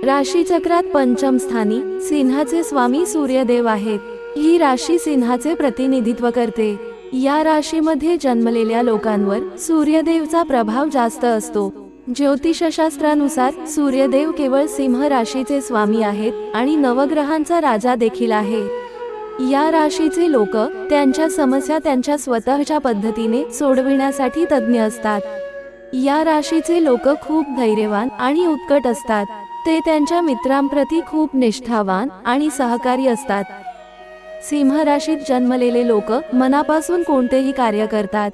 राशीचक्रात पंचम स्थानी सिंहाचे स्वामी सूर्यदेव आहेत. ही राशी सिंहाचे प्रतिनिधित्व करते. या राशीमध्ये जन्मलेल्या लोकांवर सूर्यदेवचा प्रभाव जास्त असतो. ज्योतिषशास्त्रानुसार सूर्यदेव केवळ सिंह राशीचे स्वामी आहेत आणि नवग्रहांचा राजा देखील आहे. या राशीचे लोक त्यांच्या समस्या त्यांच्या स्वतःच्या पद्धतीने सोडविण्यासाठी तज्ञ असतात. या राशीचे लोक खूप धैर्यवान आणि उत्कट असतात. ते त्यांच्या मित्रांप्रती खूप निष्ठावान आणि सहकारी असतात. सिंह राशीत जन्मलेले लोक मनापासून कोणतेही कार्य करतात.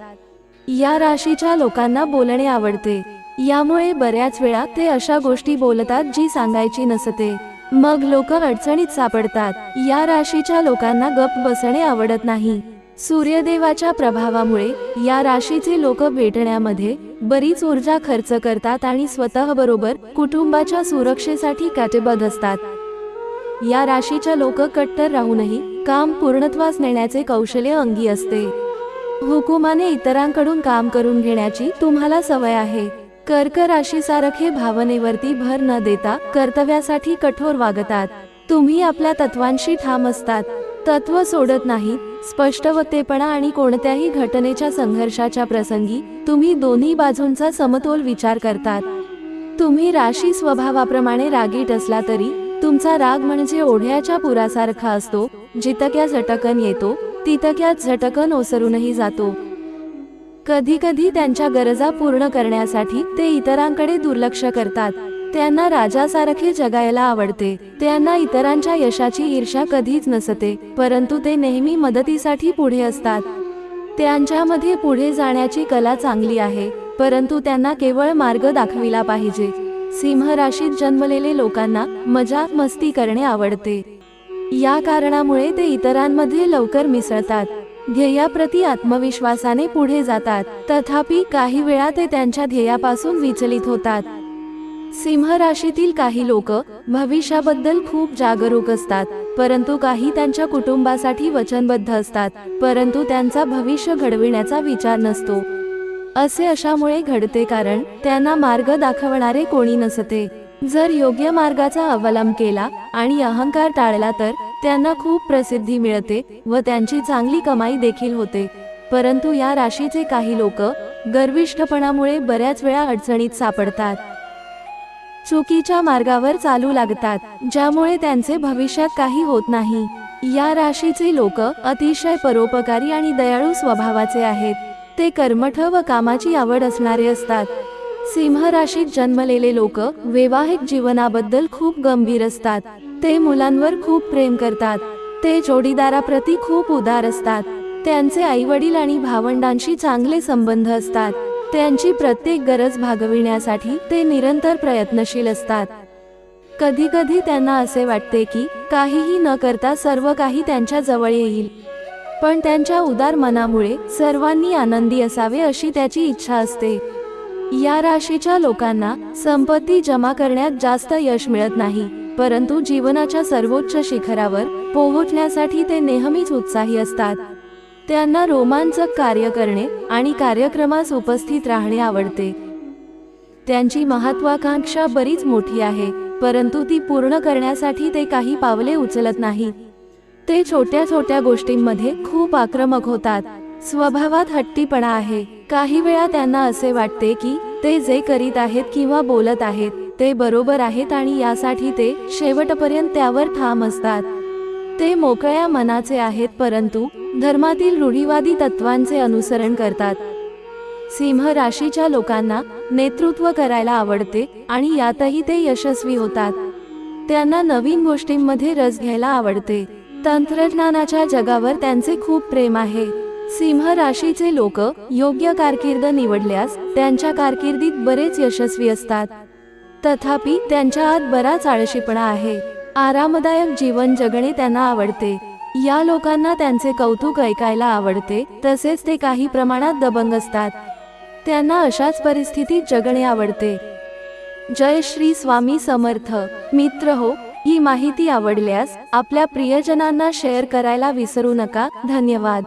या राशीच्या लोकांना बोलणे आवडते. यामुळे बऱ्याच वेळा ते अशा गोष्टी बोलतात जी सांगायची नसते. मग लोक अडचणीत सापडतात. या राशीच्या लोकांना गप्प बसणे आवडत नाही. सूर्यदेवाच्या प्रभावामुळे या राशीचे लोक भेटण्यामध्ये बरीच ऊर्जा खर्च करतात आणि स्वतःबरोबर कुटुंबाच्या सुरक्षेसाठी कटिबद्ध असतात. या राशीच्या लोक कट्टर राहूनही काम पूर्णत्वास नेण्याचे कौशल्य अंगी असते. हुकुमाने इतरांकडून काम करून घेण्याची तुम्हाला सवय आहे. कर्क राशीसारखे भावनेवरती भर न देता कर्तव्यासाठी कठोर वागतात. तुम्ही आपल्या तत्वांशी ठाम असतात. तत्व सोडत नाही. स्पष्टवक्तेपणा आणि कोणत्याही घटनेच्या संघर्षाच्या प्रसंगी तुम्ही दोन्ही बाजूंचा समतोल विचार करतात. तुम्ही राशी स्वभावाप्रमाणे रागीट असला तरी तुमचा राग म्हणजे ओढ्याच्या पुरासारखा असतो. जितक्या झटकन येतो तितक्याच झटकन ओसरूनही जातो. कधी कधी त्यांच्या गरजा पूर्ण करण्यासाठी ते इतरांकडे दुर्लक्ष करतात. त्यांना राजासारखे जगायला आवडते. त्यांना इतरांच्या यशाची ईर्ष्या कधीच नसते, परंतु ते नेहमी मदतीसाठी पुढे असतात. त्यांच्यामध्ये पुढे जाण्याची कला चांगली आहे, परंतु त्यांना केवळ मार्ग दाखविला पाहिजे. सिंह राशीत जन्मलेले लोकांना मजाक मस्ती करणे आवडते. या कारणामुळे ते इतरांमध्ये लवकर मिसळतात. ध्येयाप्रती आत्मविश्वासाने पुढे जातात. तथापि काही वेळा ते त्यांच्या ध्येयापासून विचलित होतात. सिंह राशीतील काही लोक भविष्याबद्दल खूप जागरूक असतात, परंतु काही त्यांच्या कुटुंबासाठी वचनबद्ध असतात, परंतु त्यांचा भविष्य घडविण्याचा विचार नसतो. असे अशामुळे घडते कारण त्यांना मार्ग दाखवणारे कोणी नसते. जर योग्य मार्गाचा अवलंब केला आणि अहंकार टाळला तर त्यांना खूप प्रसिद्धी मिळते व त्यांची चांगली कमाई देखील होते. परंतु या राशीचे काही लोक गर्विष्ठपणामुळे बऱ्याच वेळा अडचणीत सापडतात. चुकीच्या मार्गावर चालू लागतात, ज्यामुळे त्यांचे भविष्यात काही होत नाही. या राशीचे लोक अतिशय परोपकारी आणि दयाळू स्वभावाचे आहेत. ते कर्मठ व कामाची आवड असणारे असतात. सिंह राशीत जन्मलेले लोक वैवाहिक जीवनाबद्दल खूप गंभीर असतात. ते मुलांवर खूप प्रेम करतात. ते जोडीदाराप्रती खूप उदार असतात. त्यांचे आईवडील आणि भावंडांशी चांगले संबंध असतात. त्यांची प्रत्येक गरज भागविण्यासाठी ते निरंतर प्रयत्नशील असतात. कधी कधी त्यांना असे वाटते की काहीही न करता सर्व काही त्यांच्या जवळ येईल, पण त्यांच्या उदार मनामुळे सर्वांनी आनंदी असावे अशी त्याची इच्छा असते. या राशीच्या लोकांना संपत्ती जमा करण्यात जास्त यश मिळत नाही, परंतु जीवनाच्या सर्वोच्च शिखरावर पोहोचण्यासाठी ते नेहमीच उत्साही असतात. त्यांना रोमांचक कार्य करणे आणि कार्यक्रमास उपस्थित राहणे आवडते. त्यांची महत्त्वाकांक्षा बरीच मोठी आहे, परंतु ती पूर्ण करण्यासाठी ते काही पावले उचलत नाहीत. ते छोट्या छोट्या गोष्टींमध्ये खूप आक्रमक होतात. स्वभावात हट्टीपणा आहे. काही वेळा त्यांना असे वाटते की ते जे करीत आहेत किंवा बोलत आहेत ते बरोबर आहेत आणि यासाठी ते शेवटपर्यंत त्यावर ठाम असतात. ते मोकळ्या मनाचे आहेत, परंतु धर्मातील रूढीवादी तत्वांचे अनुसरण करतात. सिंह राशीच्या लोकांना नेतृत्व करायला आवडते आणि यातही ते यशस्वी होतात. त्यांना नवीन गोष्टींमध्ये रस घ्यायला आवडते. तंत्रज्ञानाच्या जगावर त्यांचे खूप प्रेम आहे. सिंह राशीचे लोक योग्य कारकीर्द निवडल्यास त्यांच्या कारकिर्दीत बरेच यशस्वी असतात. तथापि त्यांच्या आत बराच आळशीपणा आहे. आरामदायक जीवन जगणे त्यांना आवडते. या लोकांना त्यांचे कौतुक ऐकायला आवडते, तसेच ते काही प्रमाणात दबंग असतात. त्यांना अशाच परिस्थितीत जगणे आवडते. जय श्री स्वामी समर्थ. मित्र हो, ही माहिती आवडल्यास आपल्या प्रियजनांना शेअर करायला विसरू नका. धन्यवाद.